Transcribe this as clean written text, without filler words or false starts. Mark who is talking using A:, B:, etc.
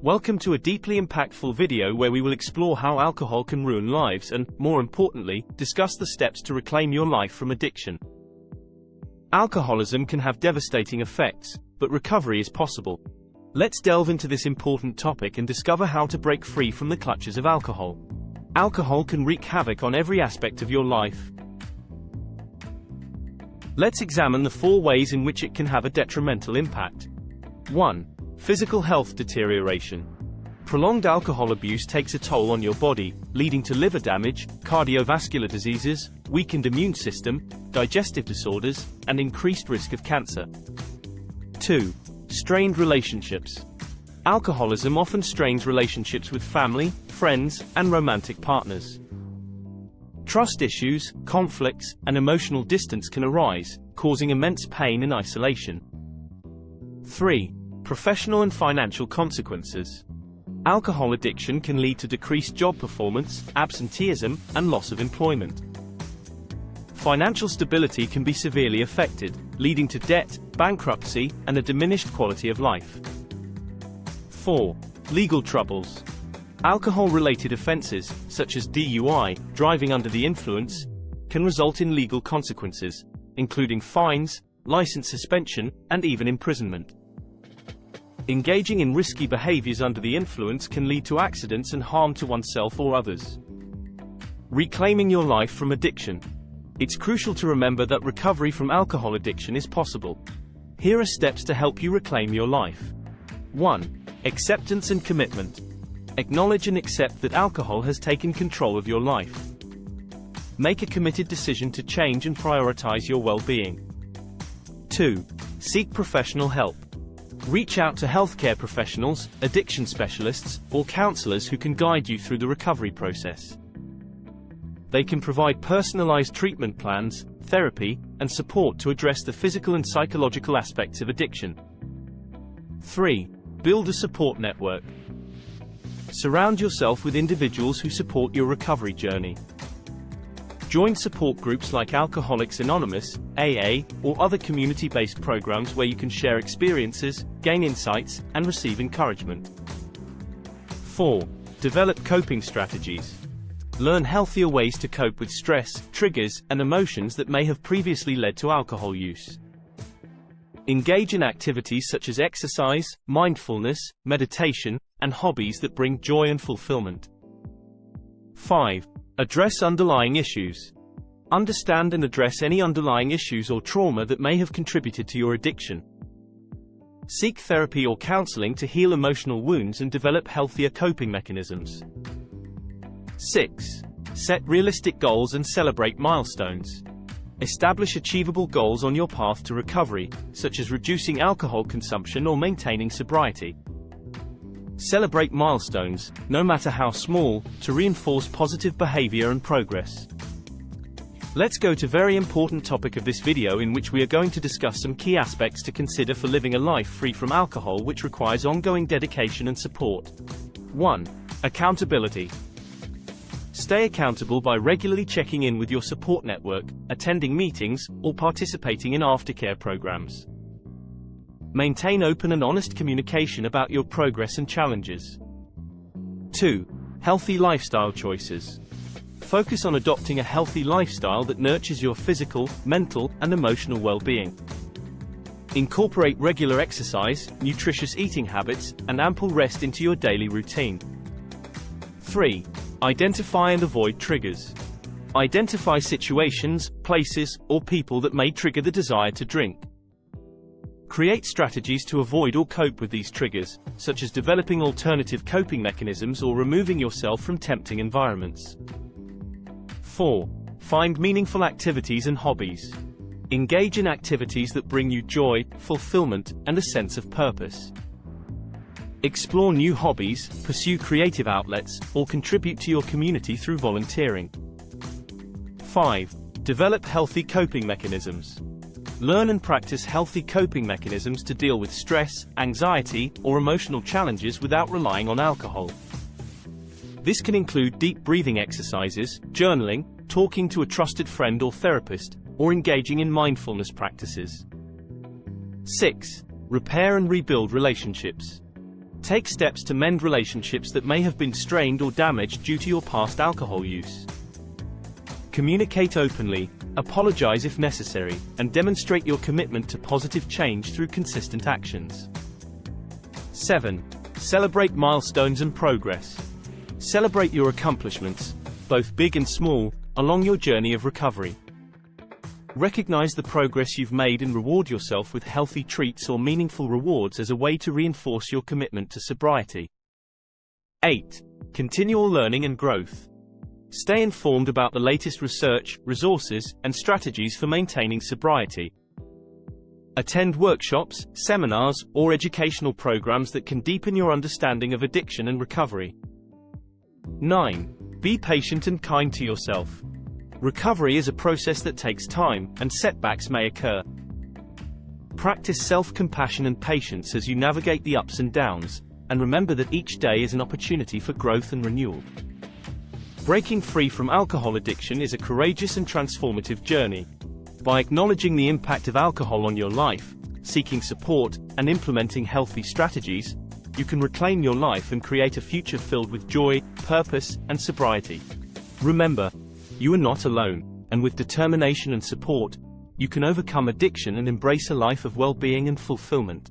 A: Welcome to a deeply impactful video where we will explore how alcohol can ruin lives and, more importantly, discuss the steps to reclaim your life from addiction. Alcoholism can have devastating effects, but recovery is possible. Let's delve into this important topic and discover how to break free from the clutches of alcohol. Alcohol can wreak havoc on every aspect of your life. Let's examine the 4 ways in which it can have a detrimental impact. 1. Physical health deterioration. Prolonged alcohol abuse takes a toll on your body, leading to liver damage, cardiovascular diseases, weakened immune system, digestive disorders, and increased risk of cancer. 2. Strained relationships. Alcoholism often strains relationships with family, friends, and romantic partners. Trust issues, conflicts, and emotional distance can arise, causing immense pain and isolation. 3. Professional and financial consequences. Alcohol addiction can lead to decreased job performance, absenteeism, and loss of employment. Financial stability can be severely affected, leading to debt, bankruptcy, and a diminished quality of life. 4. Legal troubles. Alcohol-related offenses, such as DUI, driving under the influence, can result in legal consequences, including fines, license suspension, and even imprisonment. Engaging in risky behaviors under the influence can lead to accidents and harm to oneself or others. Reclaiming your life from addiction. It's crucial to remember that recovery from alcohol addiction is possible. Here are steps to help you reclaim your life. 1. Acceptance and commitment. Acknowledge and accept that alcohol has taken control of your life. Make a committed decision to change and prioritize your well-being. 2. Seek professional help. Reach out to healthcare professionals, addiction specialists, or counselors who can guide you through the recovery process. They can provide personalized treatment plans, therapy, and support to address the physical and psychological aspects of addiction. 3. Build a support network. Surround yourself with individuals who support your recovery journey. Join support groups like Alcoholics Anonymous, AA, or other community-based programs where you can share experiences, gain insights, and receive encouragement. 4. Develop coping strategies. Learn healthier ways to cope with stress, triggers, and emotions that may have previously led to alcohol use. Engage in activities such as exercise, mindfulness, meditation, and hobbies that bring joy and fulfillment. 5. Address underlying issues. Understand and address any underlying issues or trauma that may have contributed to your addiction. Seek therapy or counseling to heal emotional wounds and develop healthier coping mechanisms. 6. Set realistic goals and celebrate milestones. Establish achievable goals on your path to recovery, such as reducing alcohol consumption or maintaining sobriety. Celebrate milestones, no matter how small, to reinforce positive behavior and progress. Let's go to a very important topic of this video in which we are going to discuss some key aspects to consider for living a life free from alcohol, which requires ongoing dedication and support. 1. Accountability. Stay accountable by regularly checking in with your support network, attending meetings, or participating in aftercare programs. Maintain open and honest communication about your progress and challenges. 2. Healthy lifestyle choices. Focus on adopting a healthy lifestyle that nurtures your physical, mental, and emotional well-being. Incorporate regular exercise, nutritious eating habits, and ample rest into your daily routine. 3. Identify and avoid triggers. Identify situations, places, or people that may trigger the desire to drink. Create strategies to avoid or cope with these triggers, such as developing alternative coping mechanisms or removing yourself from tempting environments. 4. Find meaningful activities and hobbies. Engage in activities that bring you joy, fulfillment, and a sense of purpose. Explore new hobbies, pursue creative outlets, or contribute to your community through volunteering. 5. Develop healthy coping mechanisms. Learn and practice healthy coping mechanisms to deal with stress, anxiety, or emotional challenges without relying on alcohol. This can include deep breathing exercises, journaling, talking to a trusted friend or therapist, or engaging in mindfulness practices. 6. Repair and rebuild relationships. Take steps to mend relationships that may have been strained or damaged due to your past alcohol use. Communicate openly, apologize if necessary, and demonstrate your commitment to positive change through consistent actions. 7. Celebrate milestones and progress. Celebrate your accomplishments, both big and small, along your journey of recovery. Recognize the progress you've made and reward yourself with healthy treats or meaningful rewards as a way to reinforce your commitment to sobriety. 8. Continual learning and growth. Stay informed about the latest research, resources, and strategies for maintaining sobriety. Attend workshops, seminars, or educational programs that can deepen your understanding of addiction and recovery. 9. Be patient and kind to yourself. Recovery is a process that takes time, and setbacks may occur. Practice self-compassion and patience as you navigate the ups and downs, and remember that each day is an opportunity for growth and renewal. Breaking free from alcohol addiction is a courageous and transformative journey. By acknowledging the impact of alcohol on your life, seeking support, and implementing healthy strategies, you can reclaim your life and create a future filled with joy, purpose, and sobriety. Remember, you are not alone, and with determination and support, you can overcome addiction and embrace a life of well-being and fulfillment.